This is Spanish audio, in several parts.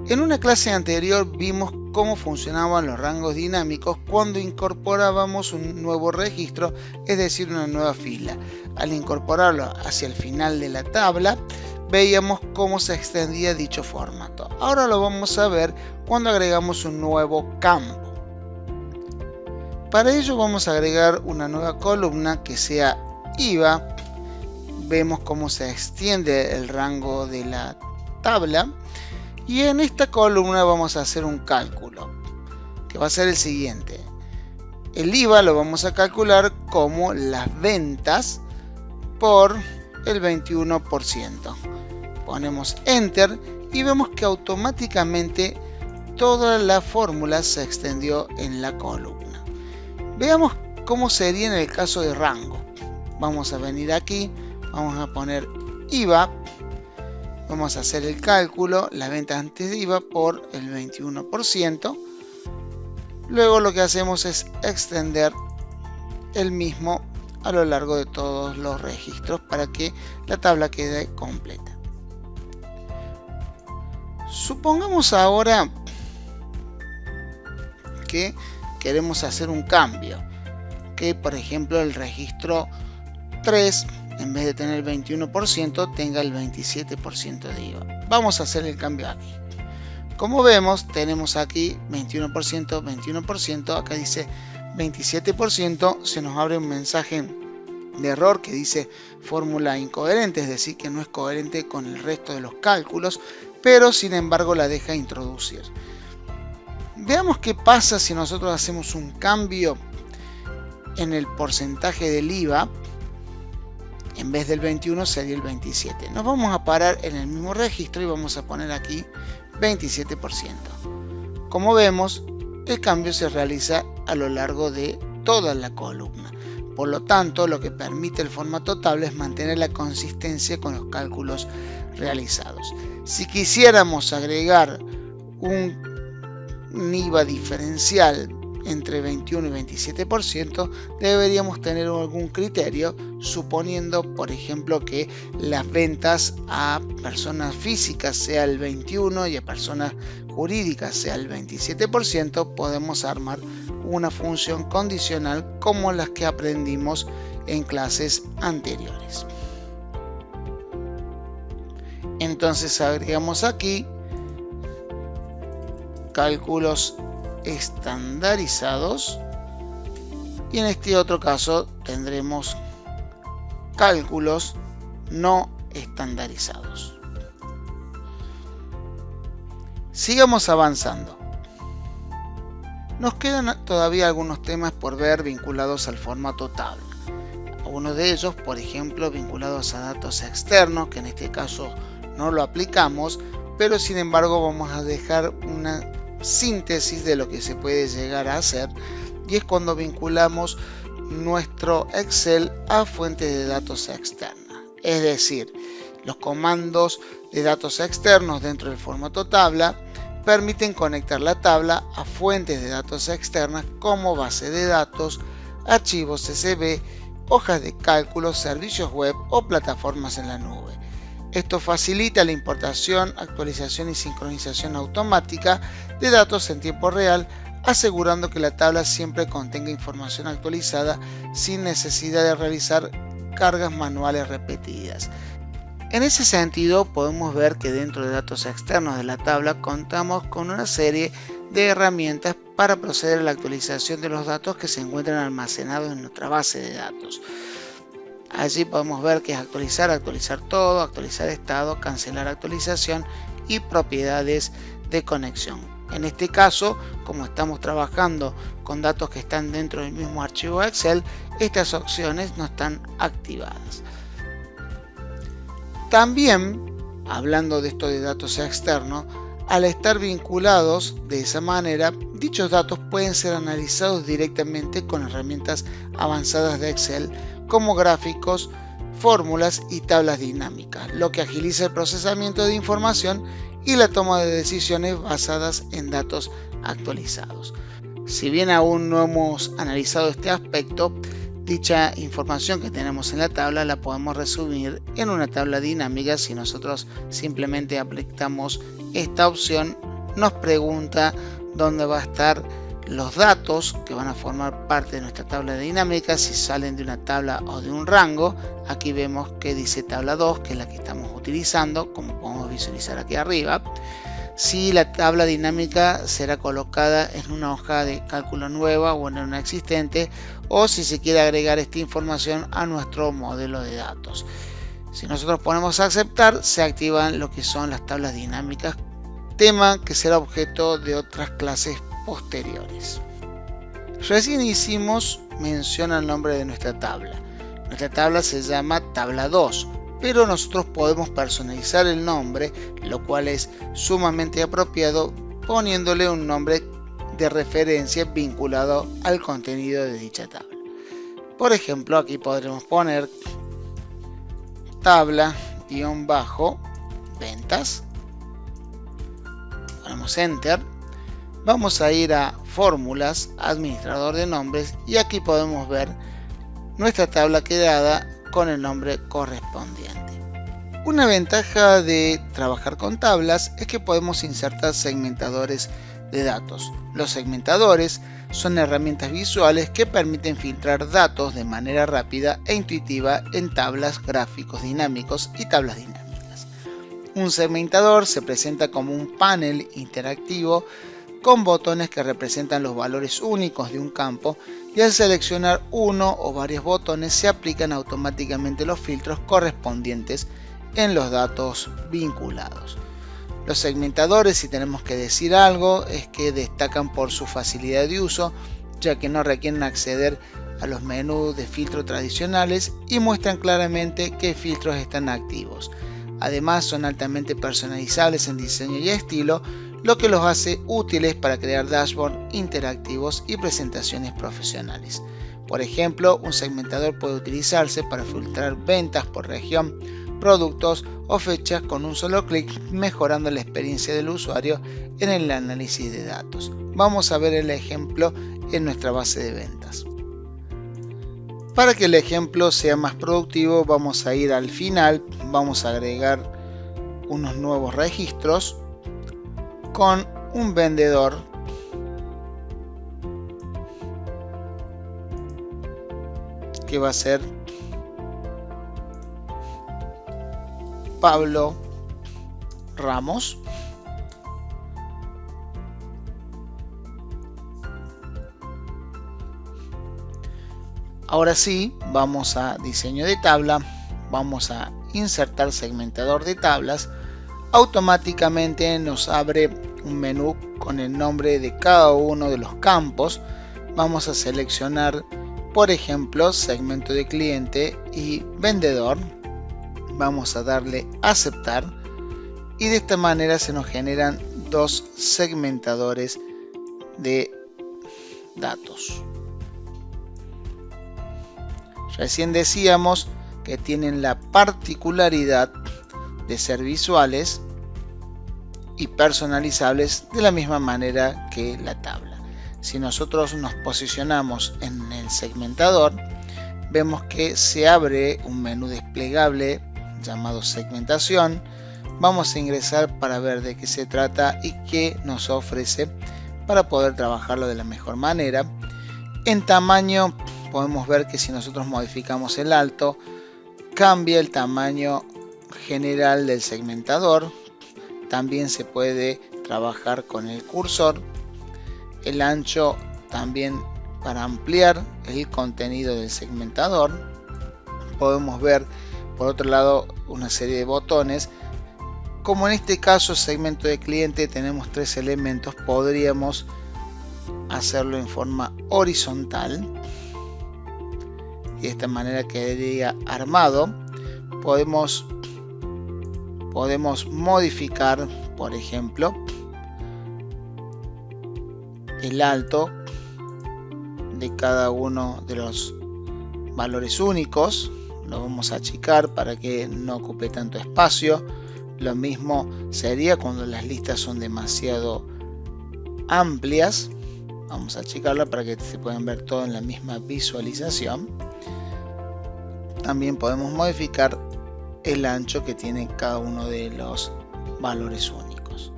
En una clase anterior vimos cómo funcionaban los rangos dinámicos cuando incorporábamos un nuevo registro, es decir, una nueva fila. Al incorporarlo hacia el final de la tabla, veíamos cómo se extendía dicho formato. Ahora lo vamos a ver cuando agregamos un nuevo campo. Para ello vamos a agregar una nueva columna que sea IVA. Vemos cómo se extiende el rango de la tabla. Y en esta columna vamos a hacer un cálculo, que va a ser el siguiente. El IVA lo vamos a calcular como las ventas por el 21%. Ponemos Enter y vemos que automáticamente toda la fórmula se extendió en la columna. Veamos cómo sería en el caso de rango. Vamos a venir aquí, vamos a poner IVA. Vamos a hacer el cálculo, la venta antes de IVA por el 21%. Luego lo que hacemos es extender el mismo a lo largo de todos los registros para que la tabla quede completa. Supongamos ahora que queremos hacer un cambio, que por ejemplo el registro 3, en vez de tener el 21%, tenga el 27% de IVA. Vamos a hacer el cambio aquí. Como vemos, tenemos aquí 21%, 21%, acá dice 27%, se nos abre un mensaje de error que dice fórmula incoherente, es decir, que no es coherente con el resto de los cálculos, pero sin embargo la deja introducir. Veamos qué pasa si nosotros hacemos un cambio en el porcentaje del IVA. En vez del 21 sería el 27. Nos vamos a parar en el mismo registro y vamos a poner aquí 27%. Como vemos, el cambio se realiza a lo largo de toda la columna. Por lo tanto, lo que permite el formato tabla es mantener la consistencia con los cálculos realizados. Si quisiéramos agregar un IVA diferencial entre 21 y 27%, deberíamos tener algún criterio, suponiendo por ejemplo que las ventas a personas físicas sea el 21 y a personas jurídicas sea el 27%, podemos armar una función condicional como las que aprendimos en clases anteriores. Entonces agregamos aquí cálculos estandarizados y en este otro caso tendremos cálculos no estandarizados. Sigamos avanzando. Nos quedan todavía algunos temas por ver vinculados al formato tabla. Algunos de ellos, por ejemplo, vinculados a datos externos, que en este caso no lo aplicamos, pero sin embargo vamos a dejar una síntesis de lo que se puede llegar a hacer, y es cuando vinculamos nuestro Excel a fuentes de datos externas. Es decir, los comandos de datos externos dentro del formato tabla permiten conectar la tabla a fuentes de datos externas como base de datos, archivos CSV, hojas de cálculo, servicios web o plataformas en la nube. Esto facilita la importación, actualización y sincronización automática de datos en tiempo real, asegurando que la tabla siempre contenga información actualizada sin necesidad de realizar cargas manuales repetidas. En ese sentido, podemos ver que dentro de datos externos de la tabla contamos con una serie de herramientas para proceder a la actualización de los datos que se encuentran almacenados en nuestra base de datos. Allí podemos ver que es actualizar, actualizar todo, actualizar estado, cancelar actualización y propiedades de conexión. En este caso, como estamos trabajando con datos que están dentro del mismo archivo Excel, estas opciones no están activadas. También, hablando de esto de datos externos, al estar vinculados de esa manera, dichos datos pueden ser analizados directamente con herramientas avanzadas de Excel como gráficos, fórmulas y tablas dinámicas, lo que agiliza el procesamiento de información y la toma de decisiones basadas en datos actualizados. Si bien aún no hemos analizado este aspecto, dicha información que tenemos en la tabla la podemos resumir en una tabla dinámica si nosotros simplemente aplicamos esta opción nos pregunta dónde va a estar los datos que van a formar parte de nuestra tabla dinámica, si salen de una tabla o de un rango. Aquí vemos que dice tabla 2, que es la que estamos utilizando, como podemos visualizar aquí arriba. Si la tabla dinámica será colocada en una hoja de cálculo nueva o en una existente, o si se quiere agregar esta información a nuestro modelo de datos. Si nosotros ponemos a aceptar, se activan lo que son las tablas dinámicas, tema que será objeto de otras clases posteriores. Recién hicimos mención al nombre de nuestra tabla. Nuestra tabla se llama tabla 2, pero nosotros podemos personalizar el nombre, lo cual es sumamente apropiado, poniéndole un nombre de referencia vinculado al contenido de dicha tabla. Por ejemplo, aquí podremos poner tabla-ventas, ponemos enter, vamos a ir a fórmulas, administrador de nombres, y aquí podemos ver nuestra tabla creada con el nombre correspondiente. Una ventaja de trabajar con tablas es que podemos insertar segmentadores de datos. Los segmentadores son herramientas visuales que permiten filtrar datos de manera rápida e intuitiva en tablas, gráficos dinámicos y tablas dinámicas. Un segmentador se presenta como un panel interactivo con botones que representan los valores únicos de un campo, y al seleccionar uno o varios botones se aplican automáticamente los filtros correspondientes en los datos vinculados. Los segmentadores, si tenemos que decir algo, es que destacan por su facilidad de uso, ya que no requieren acceder a los menús de filtro tradicionales y muestran claramente qué filtros están activos. Además, son altamente personalizables en diseño y estilo, lo que los hace útiles para crear dashboards interactivos y presentaciones profesionales. Por ejemplo, un segmentador puede utilizarse para filtrar ventas por región, productos o fechas con un solo clic, mejorando la experiencia del usuario en el análisis de datos. Vamos a ver el ejemplo en nuestra base de ventas. Para que el ejemplo sea más productivo, vamos a ir al final, vamos a agregar unos nuevos registros con un vendedor que va a ser Pablo Ramos. Ahora sí, vamos a diseño de tabla, vamos a insertar segmentador de tablas. Automáticamente nos abre un menú con el nombre de cada uno de los campos. Vamos a seleccionar, por ejemplo, segmento de cliente y vendedor. Vamos a darle a aceptar y de esta manera se nos generan dos segmentadores de datos. Recién decíamos que tienen la particularidad de ser visuales y personalizables de la misma manera que la tabla. Si nosotros nos posicionamos en el segmentador, vemos que se abre un menú desplegable llamado segmentación. Vamos a ingresar para ver de qué se trata y qué nos ofrece para poder trabajarlo de la mejor manera. En tamaño podemos ver que si nosotros modificamos el alto, cambia el tamaño general del segmentador. También se puede trabajar con el cursor. El ancho también para ampliar el contenido del segmentador. Podemos ver por otro lado una serie de botones. Como en este caso segmento de cliente tenemos tres elementos, podríamos hacerlo en forma horizontal. De esta manera quedaría armado. Podemos modificar, por ejemplo, el alto de cada uno de los valores únicos. Lo vamos a achicar para que no ocupe tanto espacio. Lo mismo sería cuando las listas son demasiado amplias. Vamos a achicarla para que se puedan ver todo en la misma visualización. También podemos modificar el ancho que tiene cada uno de los valores únicos.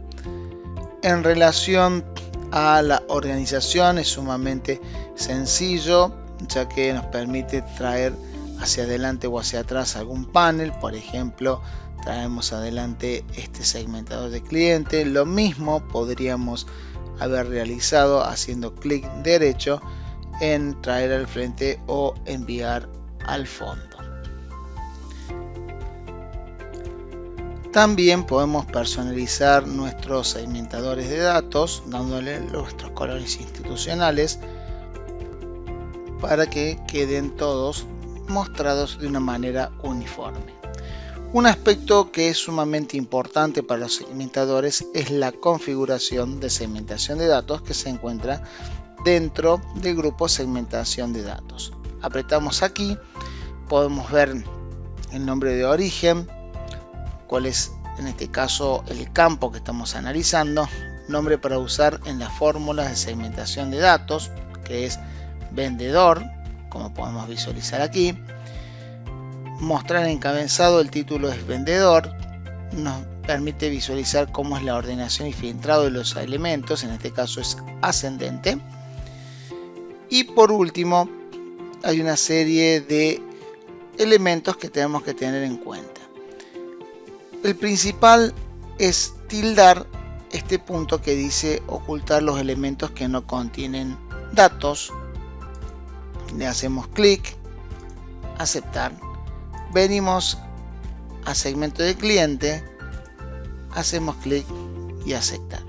En relación a la organización es sumamente sencillo, ya que nos permite traer hacia adelante o hacia atrás algún panel. Por ejemplo, traemos adelante este segmentador de cliente. Lo mismo podríamos haber realizado haciendo clic derecho en traer al frente o enviar al fondo. También podemos personalizar nuestros segmentadores de datos dándole nuestros colores institucionales para que queden todos mostrados de una manera uniforme. Un aspecto que es sumamente importante para los segmentadores es la configuración de segmentación de datos que se encuentra dentro del grupo segmentación de datos. Apretamos aquí, podemos ver el nombre de origen, cuál es en este caso el campo que estamos analizando, nombre para usar en las fórmulas de segmentación de datos, que es vendedor, como podemos visualizar aquí. Mostrar en encabezado, el título es vendedor, nos permite visualizar cómo es la ordenación y filtrado de los elementos, en este caso es ascendente. Y por último, hay una serie de elementos que tenemos que tener en cuenta. El principal es tildar este punto que dice ocultar los elementos que no contienen datos. Le hacemos clic, aceptar. Venimos a segmento de cliente, hacemos clic y aceptar.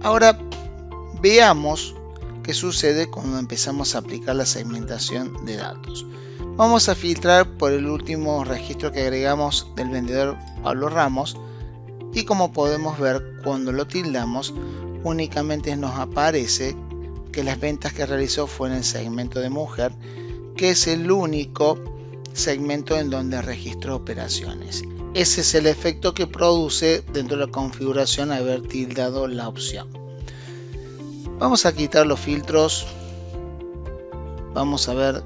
Ahora veamos qué sucede cuando empezamos a aplicar la segmentación de datos. Vamos a filtrar por el último registro que agregamos del vendedor Pablo Ramos y como podemos ver, cuando lo tildamos únicamente nos aparece que las ventas que realizó fue en el segmento de mujer, que es el único segmento en donde registró operaciones. Ese es el efecto que produce dentro de la configuración haber tildado la opción. Vamos a quitar los filtros. Vamos a ver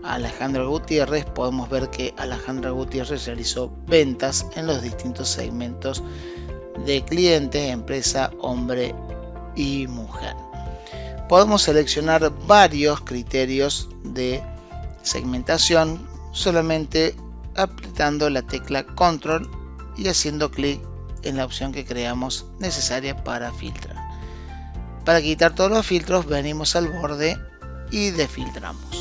a Alejandra Gutiérrez. Podemos ver que Alejandra Gutiérrez realizó ventas en los distintos segmentos de clientes, empresa, hombre y mujer. Podemos seleccionar varios criterios de segmentación solamente apretando la tecla control y haciendo clic en la opción que creamos necesaria para filtrar. Para quitar todos los filtros venimos al borde y desfiltramos.